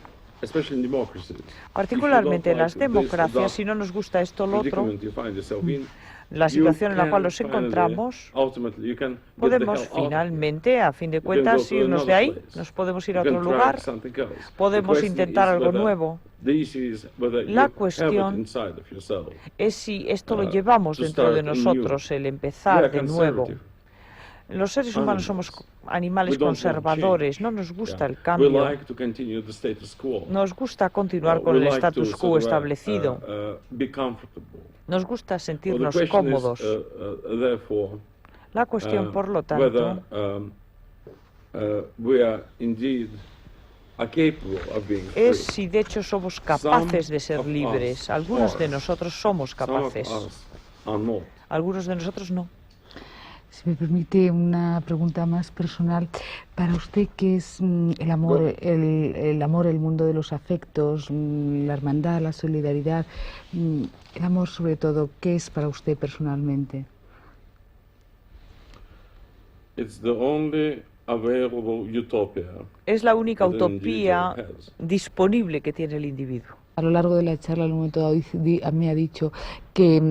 Particularmente en las democracias, si no nos gusta esto o lo otro, la situación en la cual nos encontramos, podemos finalmente, a fin de cuentas, irnos de ahí, nos podemos ir a otro lugar, podemos intentar algo nuevo. La cuestión es si esto lo llevamos dentro de nosotros, el empezar de nuevo. Los seres humanos somos animales conservadores, no nos gusta el cambio, nos gusta continuar con el status quo establecido, nos gusta sentirnos cómodos. La cuestión, por lo tanto, es si de hecho somos capaces de ser libres. Algunos de nosotros somos capaces, algunos de nosotros no. Si me permite una pregunta más personal, para usted, ¿qué es el amor, el mundo de los afectos, la hermandad, la solidaridad, el amor sobre todo, qué es para usted personalmente? Es la única utopía disponible que tiene el individuo. A lo largo de la charla, en un momento dado, me ha dicho que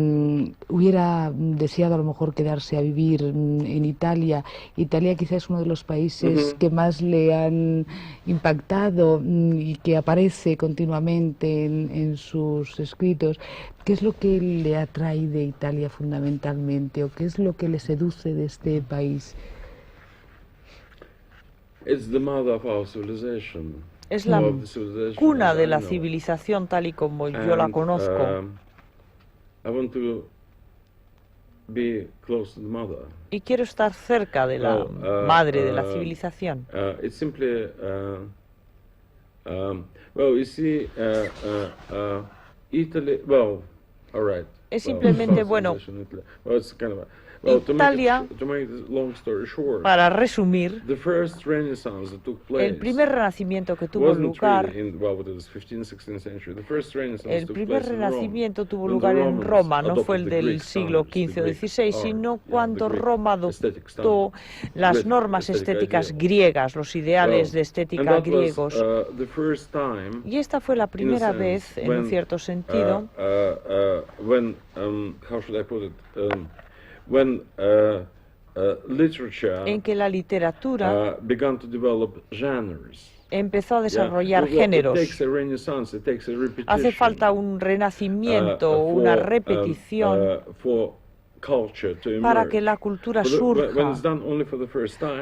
hubiera deseado a lo mejor quedarse a vivir en Italia. Italia quizás es uno de los países que más le han impactado y que aparece continuamente en sus escritos. ¿Qué es lo que le atrae de Italia fundamentalmente o qué es lo que le seduce de este país? Es la cuna de la civilización tal y como yo la conozco. Y quiero estar cerca de la madre de la civilización. Es simplemente, bueno, Italia, para resumir, el primer renacimiento que tuvo lugar, en Roma, no fue el del siglo XV o XVI, sino cuando Roma adoptó las normas estéticas griegas, los ideales de estética griegos. Y esta fue la primera vez, en un cierto sentido, en que la literatura empezó a desarrollar géneros. Hace falta un renacimiento, una repetición para que la cultura surja.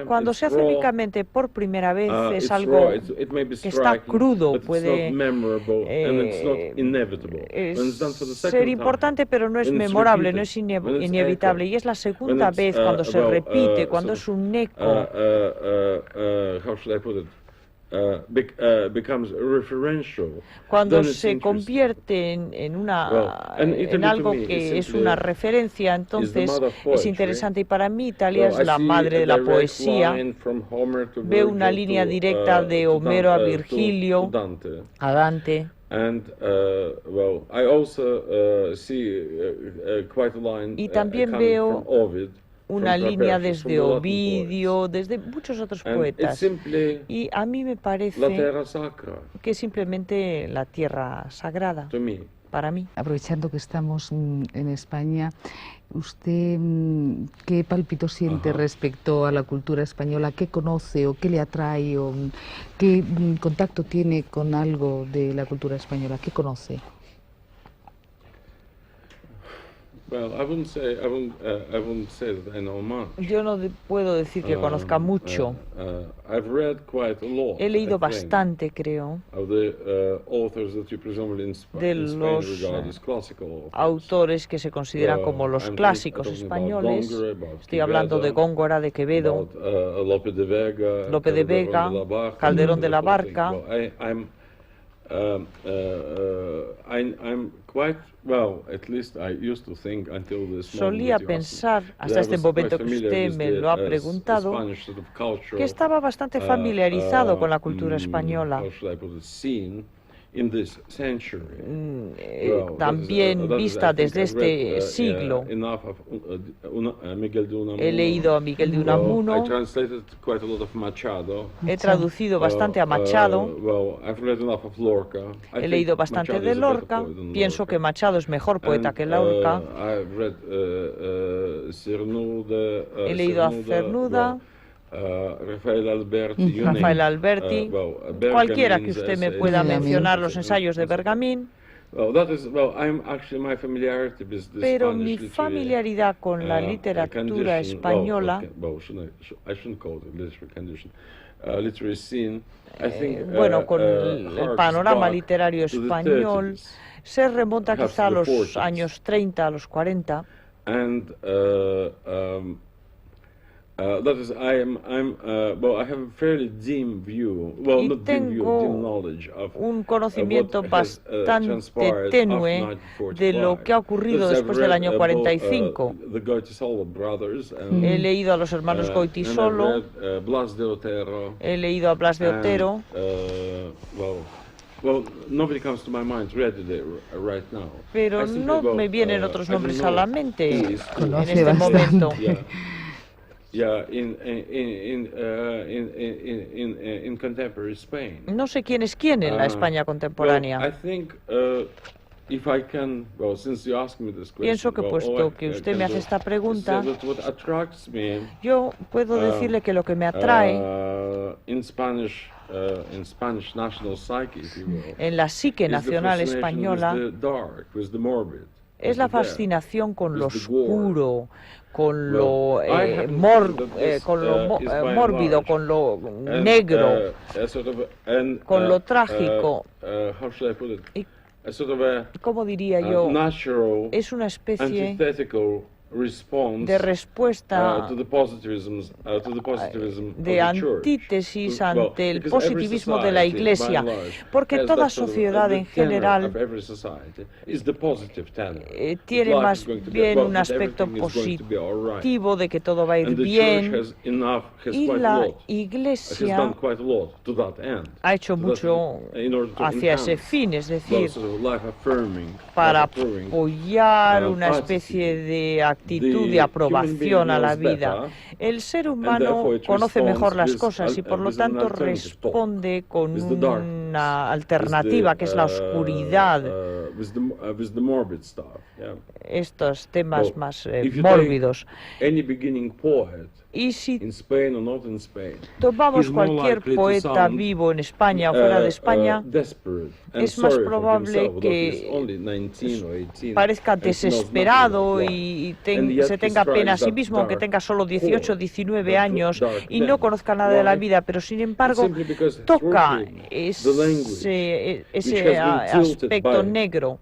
Cuando se hace únicamente por primera vez es algo que está crudo, puede ser importante, pero no es memorable, no es inevitable. Y es la segunda vez cuando se repite, cuando es un eco. Cuando se convierte en algo que es una referencia, entonces es interesante. Y para mí Italia es la madre de la poesía. Veo una línea directa de Homero a Virgilio, a Dante. Y también veo una línea desde Ovidio, desde muchos otros poetas. Y a mí me parece que es simplemente la tierra sagrada. para mí. Aprovechando que estamos en España, ¿usted qué palpito siente respecto a la cultura española? ¿Qué conoce o qué le atrae o qué contacto tiene con algo de la cultura española? ¿Qué conoce? Well, I wouldn't say that I know much. Yo no puedo decir que conozca mucho. I've read quite a lot, He leído bastante, creo, de los autores que se consideran como los clásicos españoles. Estoy hablando de Góngora, de Quevedo, Lope de Vega, Calderón de la Barca. Solía pensar, hasta este momento que usted me lo ha preguntado, que estaba bastante familiarizado con la cultura española. También vista desde este siglo. He leído a Miguel de Unamuno, he traducido bastante a Machado, he leído bastante de Lorca, pienso que Machado es mejor poeta que Lorca, he leído a Cernuda, Rafael Alberti, cualquiera que usted me pueda mencionar, los ensayos de Bergamín. Pero mi familiaridad con la literatura española, bueno, con el panorama literario español, se remonta quizá a los años 30, a los 40. Y tengo un conocimiento bastante tenue de lo que ha ocurrido después del año 45. He leído a los hermanos Goytisolo, he leído a Blas de Otero. Pero no me vienen otros nombres a la mente en este momento. No sé quién es quién en la España contemporánea. Pienso que puesto que usted me hace esta pregunta, yo puedo decirle que lo que me atrae en la psique nacional española es la fascinación con lo oscuro, con lo mórbido, con lo negro, con lo trágico. Y, ¿cómo diría yo? Es una especie de respuesta de antítesis ante el positivismo de la Iglesia, porque toda sociedad en general tiene más bien un aspecto positivo de que todo va a ir bien, y la Iglesia ha hecho mucho hacia ese fin, es decir, para apoyar una especie de actitud de aprobación a la vida. El ser humano conoce mejor las cosas y por lo tanto responde con una alternativa que es la oscuridad. Estos temas más mórbidos. Y si tomamos cualquier poeta vivo en España o fuera de España, es más probable que parezca desesperado y se tenga pena a sí mismo, aunque tenga solo 18 o 19 años y no conozca nada de la vida, pero sin embargo toca ese aspecto negro,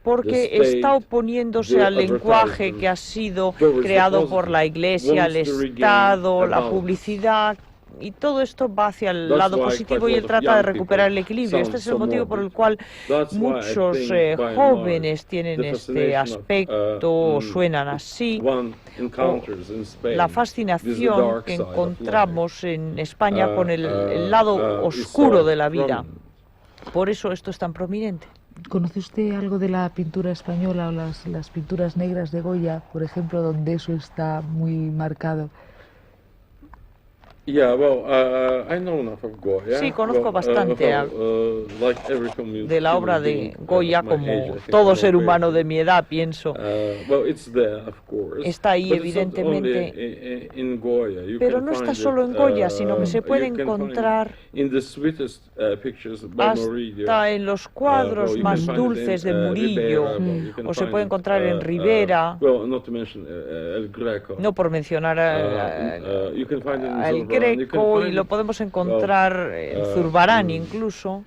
porque está oponiéndose al lenguaje que ha sido creado por la Iglesia, el Estado, la publicidad, y todo esto va hacia el lado positivo y él trata de recuperar el equilibrio. Este es el motivo por el cual muchos jóvenes tienen este aspecto, suenan así. La fascinación que encontramos en España con el lado oscuro de la vida. Por eso esto es tan prominente. ¿Conoce usted algo de la pintura española o las pinturas negras de Goya, por ejemplo, donde eso está muy marcado? Sí, conozco bastante de la obra de Goya, como todo ser humano de mi edad, pienso. Está ahí, evidentemente, pero no está solo en Goya, sino que se puede encontrar hasta en los cuadros más dulces de Murillo, o se puede encontrar en Rivera, no por mencionar al Greco, y lo podemos encontrar en Zurbarán incluso.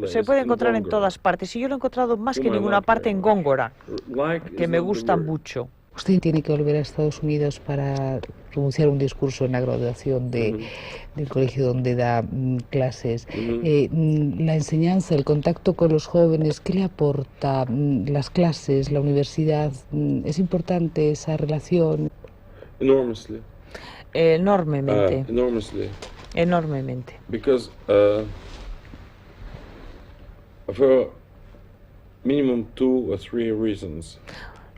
Se puede encontrar en todas partes, y yo lo he encontrado más que en ninguna parte en Góngora, que me gusta mucho. Usted tiene que volver a Estados Unidos para pronunciar un discurso en la graduación del colegio donde da clases. La enseñanza, el contacto con los jóvenes, ¿qué le aporta las clases, la universidad? ¿Es importante esa relación? Enormemente. Enormemente. Because for minimum 2 or 3 reasons.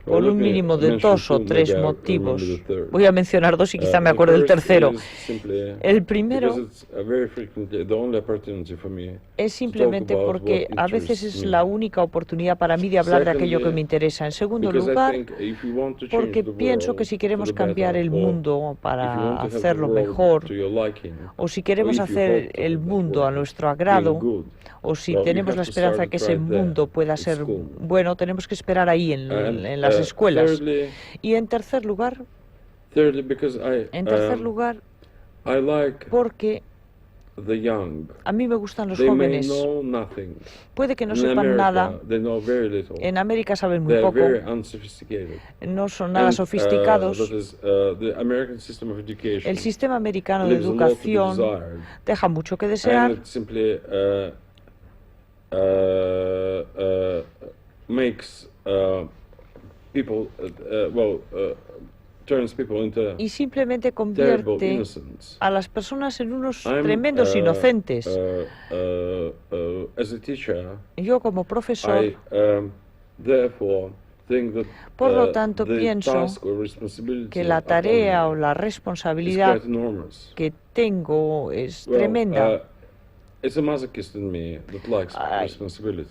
Por un mínimo de 2 o 3 motivos. Voy a mencionar 2 y quizá me acuerde del tercero. El primero es simplemente porque a veces es la única oportunidad para mí de hablar de aquello que me interesa. En segundo lugar, porque pienso que si queremos cambiar el mundo para hacerlo mejor, o si queremos hacer el mundo a nuestro agrado, o si tenemos la esperanza de que ese mundo pueda ser bueno, tenemos que esperar ahí en las escuelas. Y en tercer lugar, porque a mí me gustan los jóvenes. Puede que no sepan nada. En América saben muy poco. No son nada sofisticados. El sistema americano de educación deja mucho que desear. Y simplemente convierte a las personas en unos tremendos inocentes. Yo como profesor, por lo tanto, pienso que la tarea o la responsabilidad que tengo es tremenda.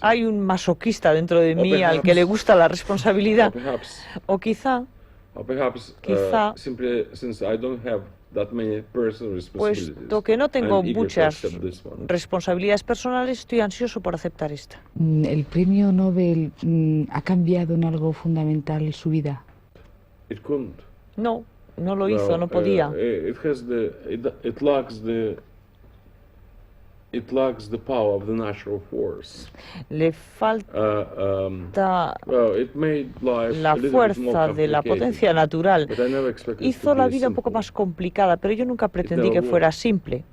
Hay un masoquista dentro de mí al que le gusta la responsabilidad. O quizá, puesto que no tengo muchas responsabilidades personales, estoy ansioso por aceptar esta. ¿El premio Nobel ha cambiado en algo fundamental su vida? No, no lo hizo, no podía. Le falta la fuerza de la potencia natural. Hizo la vida un poco más complicada, pero yo nunca pretendí que fuera simple.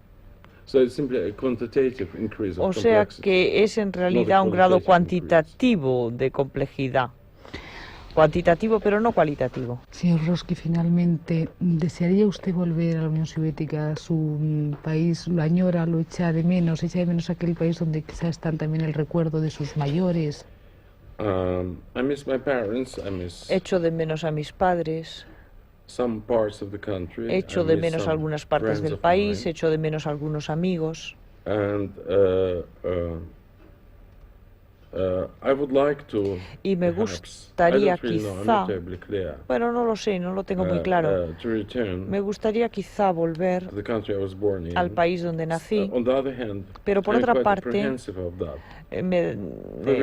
O sea que es en realidad un grado cuantitativo de complejidad. Cuantitativo, pero no cualitativo. Señor Brodsky, finalmente, ¿desearía usted volver a la Unión Soviética, a su país? ¿Lo añora, lo echa de menos aquel país donde quizás están también el recuerdo de sus mayores? Echo de menos a mis padres. Echo de menos algunas partes del país, echo de menos algunos amigos. Y me gustaría quizá, bueno, no lo sé, no lo tengo muy claro, me gustaría quizá volver al país donde nací, pero por otra parte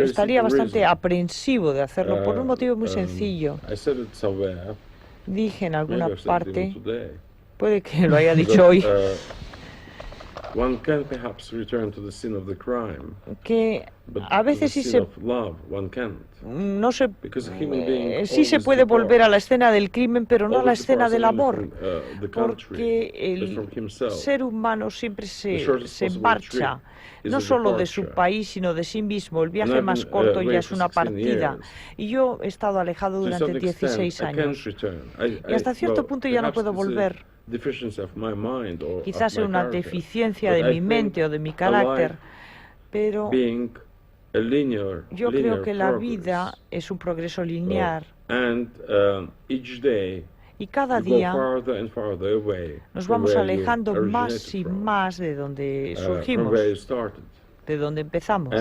estaría bastante aprensivo de hacerlo por un motivo muy sencillo. Dije en alguna parte, puede que lo haya dicho hoy, que a veces sí se puede volver a la escena del crimen, pero no a la escena del amor, porque el ser humano siempre se marcha, no solo de su país, sino de sí mismo. El viaje más corto ya es una partida. Y yo he estado alejado durante 16 años. Y hasta cierto punto ya no puedo volver. Quizás sea una deficiencia de mi mente o de mi carácter, pero Yo creo que la vida es un progreso lineal. Y cada día nos vamos alejando más y más de donde surgimos, de donde empezamos.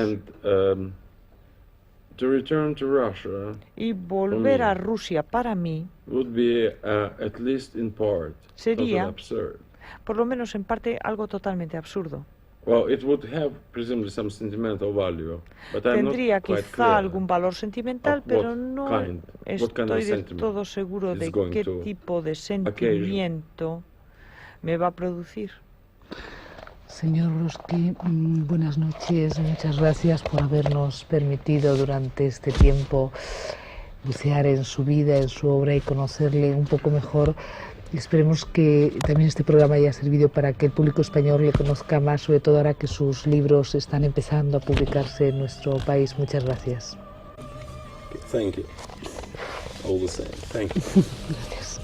Y volver a Rusia para mí sería, por lo menos en parte, algo totalmente absurdo. Tendría quizá algún valor sentimental, pero no estoy del todo seguro de qué tipo de sentimiento me va a producir. Señor Brodsky, buenas noches. Muchas gracias por habernos permitido durante este tiempo bucear en su vida, en su obra y conocerle un poco mejor. Esperemos que también este programa haya servido para que el público español le conozca más, sobre todo ahora que sus libros están empezando a publicarse en nuestro país. Muchas gracias. Thank you. All the same. Thank you. Gracias.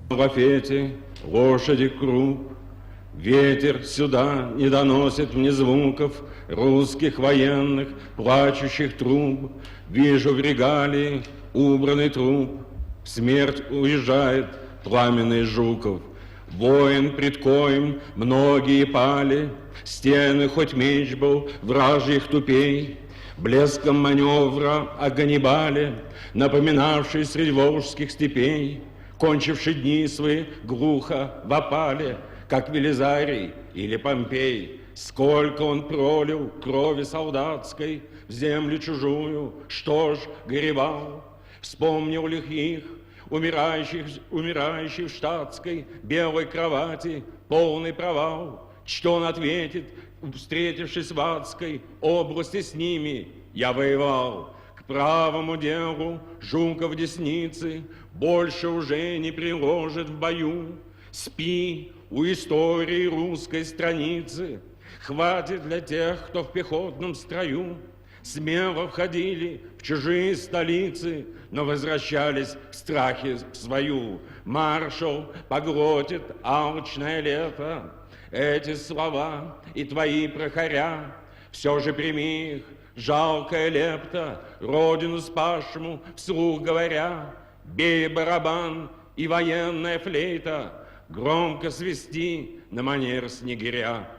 В лафете лошади круп, ветер сюда не доносит мне звуков русских военных, плачущих труб. Вижу в регалии убранный труп, в смерть уезжает пламенный Жуков. Воин, пред коем многие пали, стены хоть меч был вражьих тупей, блеском маневра о Ганнибале, напоминавший средь волжских степей, кончивший дни свои глухо в опале, как Велизарий или Помпей. Сколько он пролил крови солдатской в землю чужую, что ж горевал, вспомнил лихих, умирающих в штатской белой кровати, полный провал. Что он ответит, встретившись в адской области с ними? Я воевал. К правому делу Жуков десницы больше уже не приложит в бою. Спи у истории русской страницы, хватит для тех, кто в пехотном строю. Смело входили в чужие столицы, но возвращались в страхе в свою. Маршал поглотит алчное лето. Эти слова и твои прохоря, все же прими их, жалкая лепта, родину спасшему вслух говоря. Бей барабан и военная флейта, громко свисти на манер снегиря.